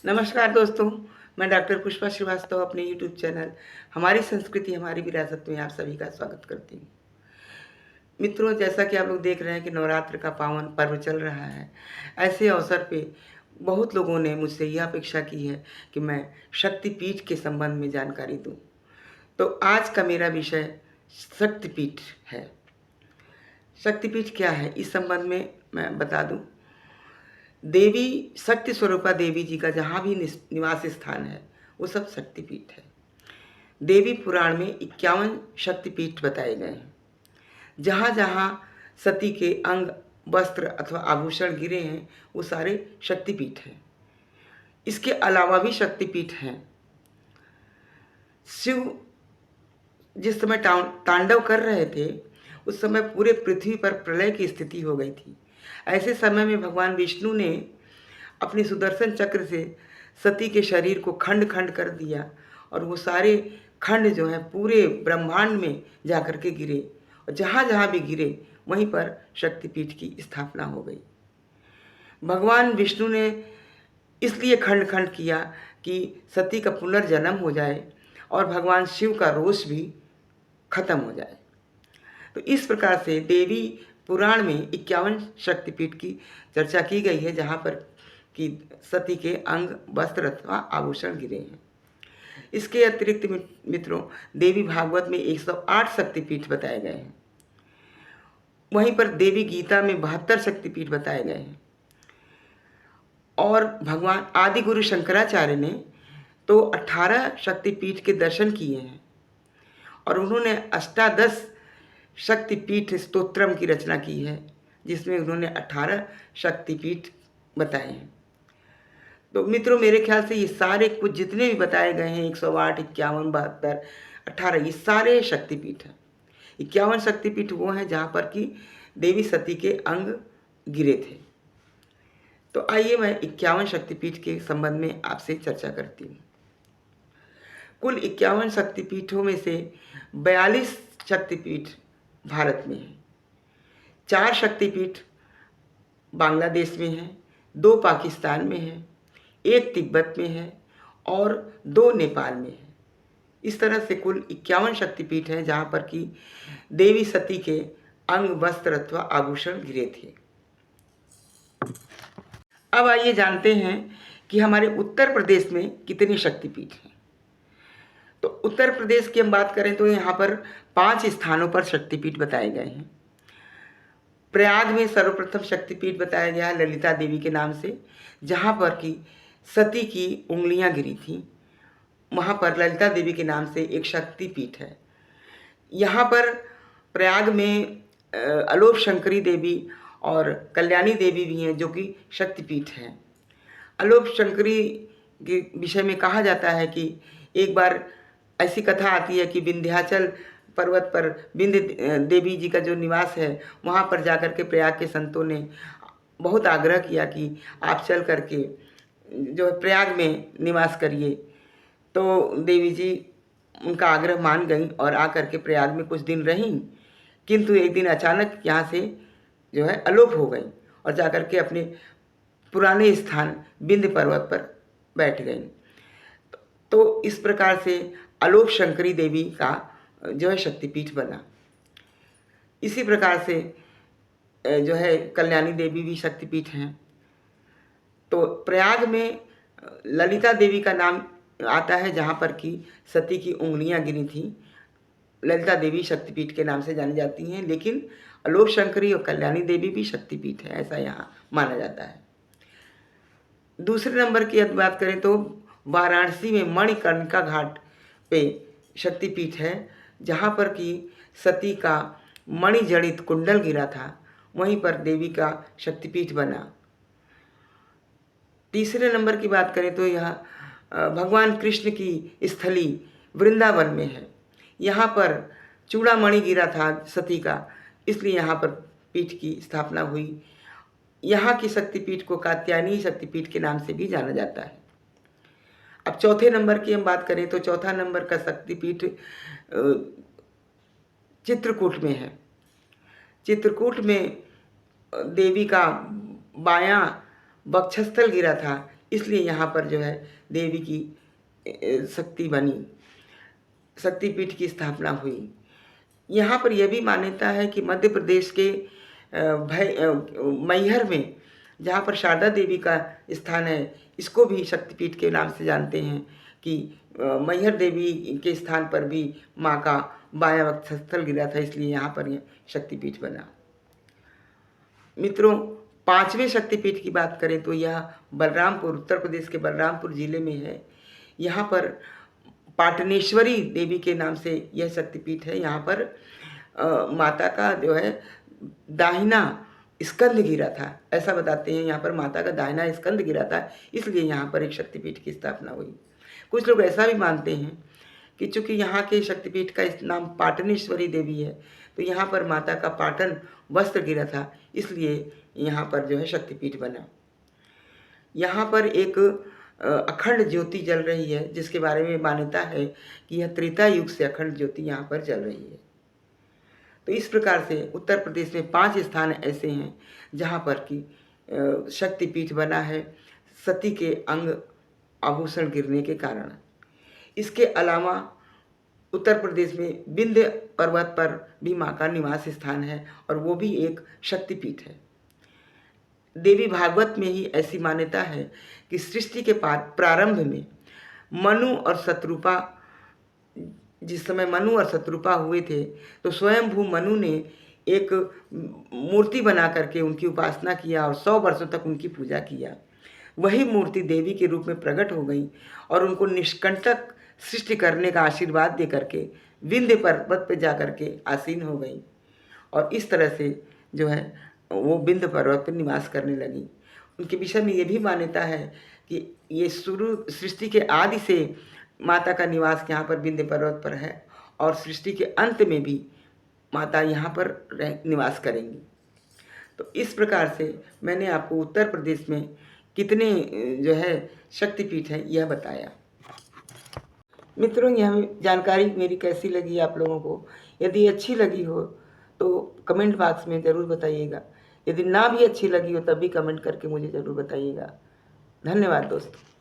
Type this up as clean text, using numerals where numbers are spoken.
नमस्कार दोस्तों, मैं डॉक्टर पुष्पा श्रीवास्तव अपने यूट्यूब चैनल हमारी संस्कृति हमारी विरासत में आप सभी का स्वागत करती हूँ। मित्रों, जैसा कि आप लोग देख रहे हैं कि नवरात्र का पावन पर्व चल रहा है। ऐसे अवसर पे बहुत लोगों ने मुझसे यह अपेक्षा की है कि मैं शक्तिपीठ के संबंध में जानकारी दूँ। तो आज का मेरा विषय शक्तिपीठ है। शक्तिपीठ क्या है, इस संबंध में मैं बता दूँ। देवी शक्ति स्वरूपा देवी जी का जहाँ भी निवास स्थान है वो सब शक्तिपीठ है। देवी पुराण में 51 शक्तिपीठ बताए गए हैं। जहाँ जहाँ सती के अंग, वस्त्र अथवा आभूषण गिरे हैं वो सारे शक्तिपीठ हैं। इसके अलावा भी शक्तिपीठ हैं। शिव जिस समय तांडव कर रहे थे उस समय पूरे पृथ्वी पर प्रलय की स्थिति हो गई थी। ऐसे समय में भगवान विष्णु ने अपने सुदर्शन चक्र से सती के शरीर को खंड खंड कर दिया और वो सारे खंड जो है पूरे ब्रह्मांड में जाकर के गिरे और जहाँ जहाँ भी गिरे वहीं पर शक्तिपीठ की स्थापना हो गई। भगवान विष्णु ने इसलिए खंड खंड किया कि सती का पुनर्जन्म हो जाए और भगवान शिव का रोष भी खत्म हो जाए। तो इस प्रकार से देवी पुराण में 51 शक्तिपीठ की चर्चा की गई है, जहाँ पर कि सती के अंग, वस्त्र अथवा आभूषण गिरे हैं। इसके अतिरिक्त मित्रों, देवी भागवत में 108 शक्तिपीठ बताए गए हैं। वहीं पर देवी गीता में 72 शक्तिपीठ बताए गए हैं। और भगवान आदि गुरु शंकराचार्य ने तो 18 शक्तिपीठ के दर्शन किए हैं और उन्होंने अष्टादश शक्तिपीठ स्तोत्रम की रचना की है, जिसमें उन्होंने 18 शक्तिपीठ बताए हैं। तो मित्रों, मेरे ख्याल से ये सारे कुछ जितने भी बताए गए हैं 108, 51, 72, 18 ये सारे शक्तिपीठ हैं। 51 शक्तिपीठ वो हैं जहाँ पर कि देवी सती के अंग गिरे थे। तो आइए मैं 51 शक्तिपीठ के संबंध में आपसे चर्चा करती हूँ। कुल 51 शक्तिपीठों में से 42 शक्तिपीठ भारत में हैं। 4 शक्तिपीठ बांग्लादेश में हैं, 2 पाकिस्तान में हैं, 1 तिब्बत में है और 2 नेपाल में है। इस तरह से कुल 51 शक्तिपीठ हैं जहाँ पर कि देवी सती के अंग, वस्त्र अथवा आभूषण गिरे थे। अब आइए जानते हैं कि हमारे उत्तर प्रदेश में कितने शक्तिपीठ हैं। तो उत्तर प्रदेश की हम बात करें तो यहाँ पर 5 स्थानों पर शक्तिपीठ बताए गए हैं। प्रयाग में सर्वप्रथम शक्तिपीठ बताया गया है ललिता देवी के नाम से, जहाँ पर कि सती की उंगलियां गिरी थीं। वहाँ पर ललिता देवी के नाम से एक शक्तिपीठ है। यहाँ पर प्रयाग में अलोप शंकरी देवी और कल्याणी देवी भी हैं, जो कि शक्तिपीठ हैं। अलोप शंकरी के विषय में कहा जाता है कि एक बार ऐसी कथा आती है कि विंध्याचल पर्वत पर विंध्य देवी जी का जो निवास है वहाँ पर जाकर के प्रयाग के संतों ने बहुत आग्रह किया कि आप चल करके जो प्रयाग में निवास करिए। तो देवी जी उनका आग्रह मान गई और आकर के प्रयाग में कुछ दिन रहीं, किंतु एक दिन अचानक यहाँ से जो है अलोप हो गई और जाकर के अपने पुराने स्थान विंध्य पर्वत पर बैठ गई। तो इस प्रकार से अलोप शंकरी देवी का जो है शक्तिपीठ बना। इसी प्रकार से जो है कल्याणी देवी भी शक्तिपीठ हैं। तो प्रयाग में ललिता देवी का नाम आता है, जहाँ पर कि सती की उंगलियां गिरी थीं। ललिता देवी शक्तिपीठ के नाम से जानी जाती हैं, लेकिन अलोप शंकरी और कल्याणी देवी भी शक्तिपीठ है, ऐसा यहाँ माना जाता है। दूसरे नंबर की बात करें तो वाराणसी में मणिकर्णिका घाट पे शक्तिपीठ है, जहाँ पर कि सती का मणिजड़ित कुंडल गिरा था, वहीं पर देवी का शक्तिपीठ बना। तीसरे नंबर की बात करें तो यह भगवान कृष्ण की स्थली वृंदावन में है। यहाँ पर चूड़ामणि गिरा था सती का, इसलिए यहाँ पर पीठ की स्थापना हुई। यहाँ की शक्तिपीठ को कात्यायनी शक्तिपीठ के नाम से भी जाना जाता है। अब चौथे नंबर की हम बात करें तो चौथा नंबर का शक्तिपीठ चित्रकूट में है। चित्रकूट में देवी का बायां वक्षस्थल गिरा था, इसलिए यहाँ पर जो है देवी की शक्ति बनी, शक्तिपीठ की स्थापना हुई। यहाँ पर यह भी मान्यता है कि मध्य प्रदेश के मैहर में जहाँ पर शारदा देवी का स्थान है, इसको भी शक्तिपीठ के नाम से जानते हैं कि मैहर देवी के स्थान पर भी माँ का बायां वक्षस्थल गिरा था, इसलिए यहाँ पर यह शक्तिपीठ बना। मित्रों, पांचवें शक्तिपीठ की बात करें तो यह बलरामपुर, उत्तर प्रदेश के बलरामपुर जिले में है। यहाँ पर पाटनेश्वरी देवी के नाम से यह शक्तिपीठ है। यहाँ पर माता का जो है दाहिना स्कंद गिरा था, ऐसा बताते हैं। यहाँ पर माता का दाहिना स्कंद गिरा था, इसलिए यहाँ पर एक शक्तिपीठ की स्थापना हुई। कुछ लोग ऐसा भी मानते हैं कि चूंकि यहाँ के शक्तिपीठ का नाम पाटनेश्वरी देवी है, तो यहाँ पर माता का पाटन वस्त्र गिरा था, इसलिए यहाँ पर जो है शक्तिपीठ बना। यहाँ पर एक अखंड ज्योति जल रही है, जिसके बारे में मान्यता है कि यह त्रेता युग से अखंड ज्योति यहाँ पर जल रही है। तो इस प्रकार से उत्तर प्रदेश में 5 स्थान ऐसे हैं जहाँ पर कि शक्तिपीठ बना है सती के अंग आभूषण गिरने के कारण। इसके अलावा उत्तर प्रदेश में विंध्य पर्वत पर भी माँ का निवास स्थान है और वो भी एक शक्तिपीठ है। देवी भागवत में ही ऐसी मान्यता है कि सृष्टि के प्रारंभ में मनु और शत्रुपा, जिस समय मनु और शत्रुपा हुए थे, तो स्वयंभू मनु ने एक मूर्ति बना करके उनकी उपासना किया और 100 वर्षों तक उनकी पूजा किया। वही मूर्ति देवी के रूप में प्रकट हो गई और उनको निष्कंटक सृष्टि करने का आशीर्वाद दे करके विंध्य पर्वत पर जा करके आसीन हो गई और इस तरह से जो है वो विंध्य पर्वत पर निवास करने लगी। उनके विषय में ये भी मान्यता है कि ये शुरू सृष्टि के आदि से माता का निवास यहाँ पर विंध्य पर्वत पर है और सृष्टि के अंत में भी माता यहाँ पर निवास करेंगी। तो इस प्रकार से मैंने आपको उत्तर प्रदेश में कितने जो है शक्तिपीठ हैं यह बताया। मित्रों, यह जानकारी मेरी कैसी लगी आप लोगों को? यदि अच्छी लगी हो तो कमेंट बॉक्स में ज़रूर बताइएगा। यदि ना भी अच्छी लगी हो तब भी कमेंट करके मुझे ज़रूर बताइएगा। धन्यवाद दोस्तों।